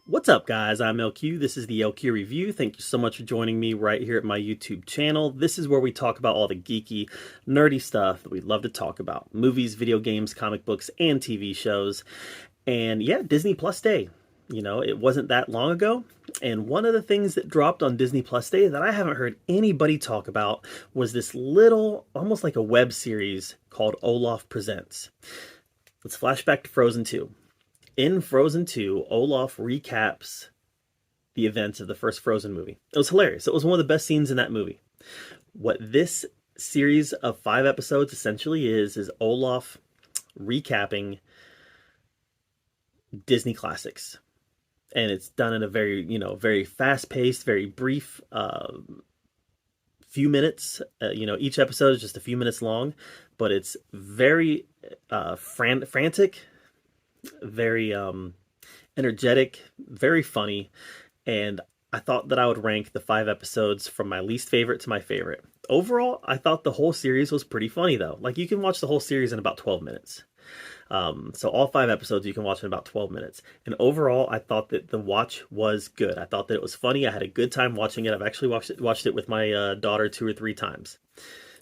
What's up, guys? I'm LQ. This is the LQ Review. Thank you so much for joining me right here at my YouTube channel. This is where we talk about all the geeky, nerdy stuff that we love to talk about. Movies, video games, comic books, and TV shows. And yeah, Disney Plus Day. You know, it wasn't that long ago. And one of the things that dropped on Disney Plus Day that I haven't heard anybody talk about was this little, almost like a web series called Olaf Presents. Let's flash back to Frozen 2. In Frozen 2, Olaf recaps the events of the first Frozen movie. It was hilarious. It was one of the best scenes in that movie. What this series of 5 episodes essentially is Olaf recapping Disney classics. And it's done in a very, very fast-paced, very brief few minutes. Each episode is just a few minutes long, but it's very frantic, very energetic, very funny, and I thought that I would rank the 5 episodes from my least favorite to my favorite. Overall, I thought the whole series was pretty funny, though. Like, you can watch the whole series in about 12 minutes. So all 5 episodes you can watch in about 12 minutes. And overall, I thought that the watch was good. I thought that it was funny. I had a good time watching it. I've actually watched it with my daughter 2 or 3 times.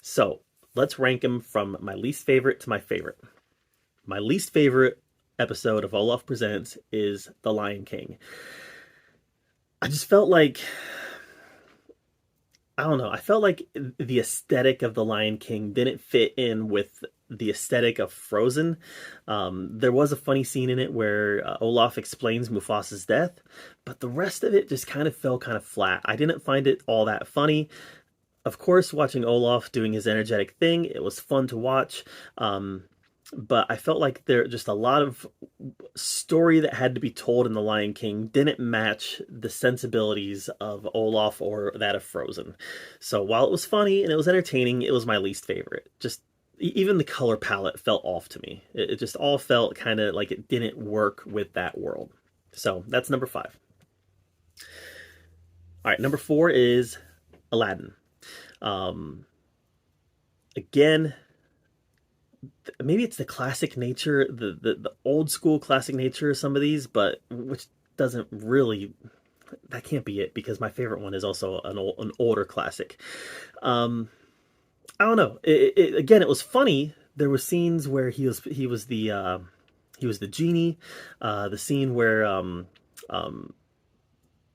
So let's rank them from my least favorite to my favorite. My least favorite episode of Olaf Presents is The Lion King. I just felt like, I don't know, I felt like the aesthetic of The Lion King didn't fit in with the aesthetic of Frozen. There was a funny scene in it where Olaf explains Mufasa's death, but the rest of it just kind of fell kind of flat. I didn't find it all that funny. Of course, watching Olaf doing his energetic thing, it was fun to watch. But I felt like there just a lot of story that had to be told in The Lion King didn't match the sensibilities of Olaf or that of Frozen. So while it was funny and it was entertaining, it was my least favorite. Just even the color palette felt off to me. It just all felt kind of like it didn't work with that world. So that's number 5. All right, number 4 is Aladdin. Again, maybe it's the classic nature, the old school classic nature of some of these, but which doesn't really, that can't be it, because my favorite one is also an older classic. I don't know. Again, it was funny. There were scenes where he was the genie. The scene where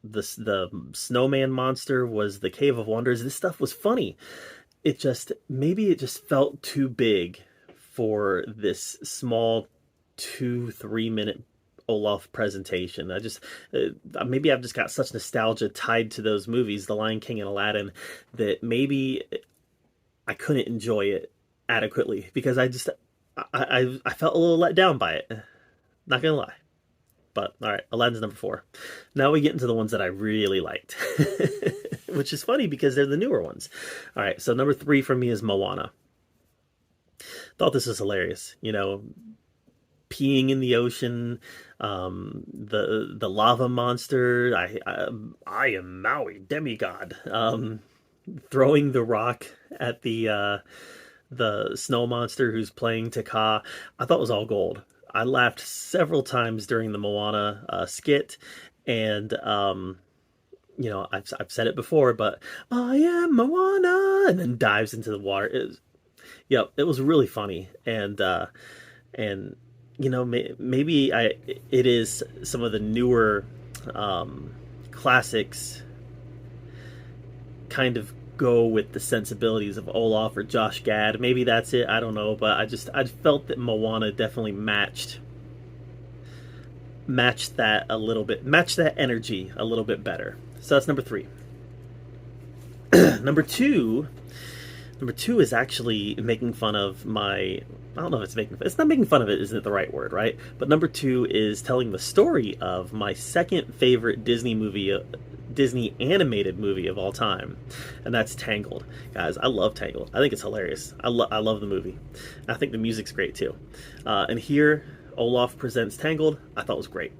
the snowman monster was the Cave of Wonders. This stuff was funny. Maybe it just felt too big for this small 2-3 minute Olaf presentation. Maybe I've just got such nostalgia tied to those movies, The Lion King and Aladdin, that maybe I couldn't enjoy it adequately, because I felt a little let down by it. Not gonna lie. But all right, Aladdin's number 4. Now we get into the ones that I really liked, which is funny because they're the newer ones. All right, so number 3 for me is Moana. Thought this was hilarious. Peeing in the ocean, the lava monster. I am Maui, demigod. Throwing the rock at the snow monster who's playing Taka. I thought it was all gold. I laughed several times during the Moana skit, and I've said it before, but I am Moana, and then dives into the water. It was really funny, and maybe it is some of the newer classics kind of go with the sensibilities of Olaf or Josh Gad. Maybe that's it. I don't know, but I felt that Moana definitely matched that a little bit, matched that energy a little bit better. So that's number 3. Number two is actually making fun of I don't know if it's not making fun of it, isn't the right word, right? But number 2 is telling the story of my second favorite Disney animated movie of all time, and that's Tangled. Guys, I love Tangled. I think it's hilarious. I love the movie. I think the music's great too. And here, Olaf presents Tangled. I thought was great.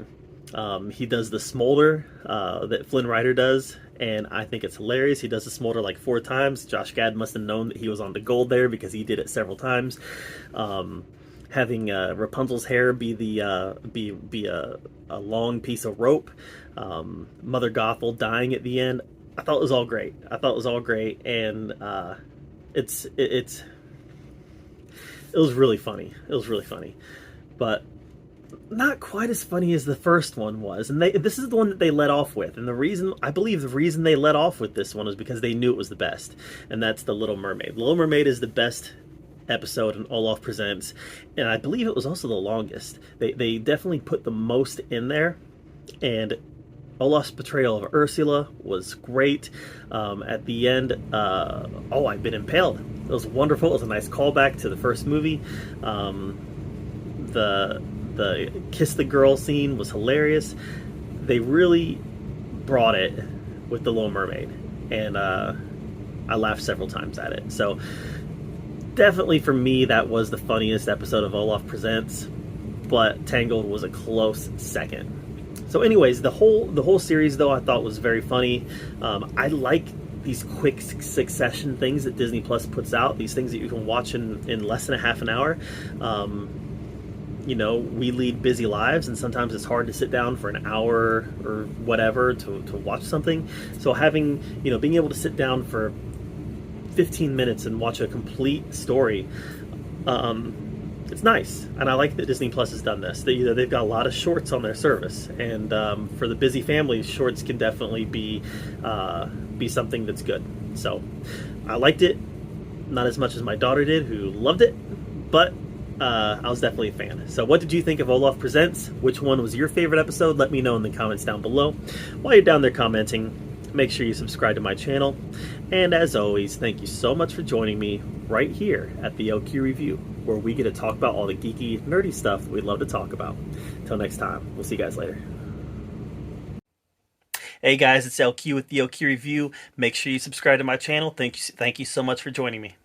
He does the smolder that Flynn Rider does, and I think it's hilarious. He does the smolder like 4 times. Josh Gad must have known that he was on the gold there because he did it several times. having Rapunzel's hair be the be a long piece of rope, Mother Gothel dying at the end. I thought it was all great. I thought it was all great, and it's it was really funny. It was really funny, but not quite as funny as the first one was. And this is the one that they let off with. And I believe the reason they let off with this one is because they knew it was the best. And that's the Little Mermaid. Little Mermaid is the best episode in Olaf Presents, and I believe it was also the longest. They definitely put the most in there, and Olaf's portrayal of Ursula was great. At the end, oh, I've been impaled. It was wonderful. It was a nice callback to the first movie. The kiss the girl scene was hilarious. They really brought it with the Little Mermaid, and I laughed several times at it. So definitely for me, that was the funniest episode of Olaf Presents, but Tangled was a close second. So anyways, the whole series, though, I thought was very funny. I like these quick succession things that Disney Plus puts out, these things that you can watch in less than a half an hour. You know, we lead busy lives, and sometimes it's hard to sit down for an hour or whatever to watch something. So having, you know, being able to sit down for 15 minutes and watch a complete story, it's nice. And I like that Disney Plus has done this. They've got a lot of shorts on their service, and for the busy families, shorts can definitely be something that's good. So I liked it, not as much as my daughter did, who loved it, but I was definitely a fan. So what did you think of Olaf Presents? Which one was your favorite episode? Let me know in the comments down below. While you're down there commenting, make sure you subscribe to my channel. And as always, thank you so much for joining me right here at the LQ Review, where we get to talk about all the geeky, nerdy stuff we love to talk about. Till next time, we'll see you guys later. Hey guys, it's LQ with the LQ Review. Make sure you subscribe to my channel. Thank you so much for joining me.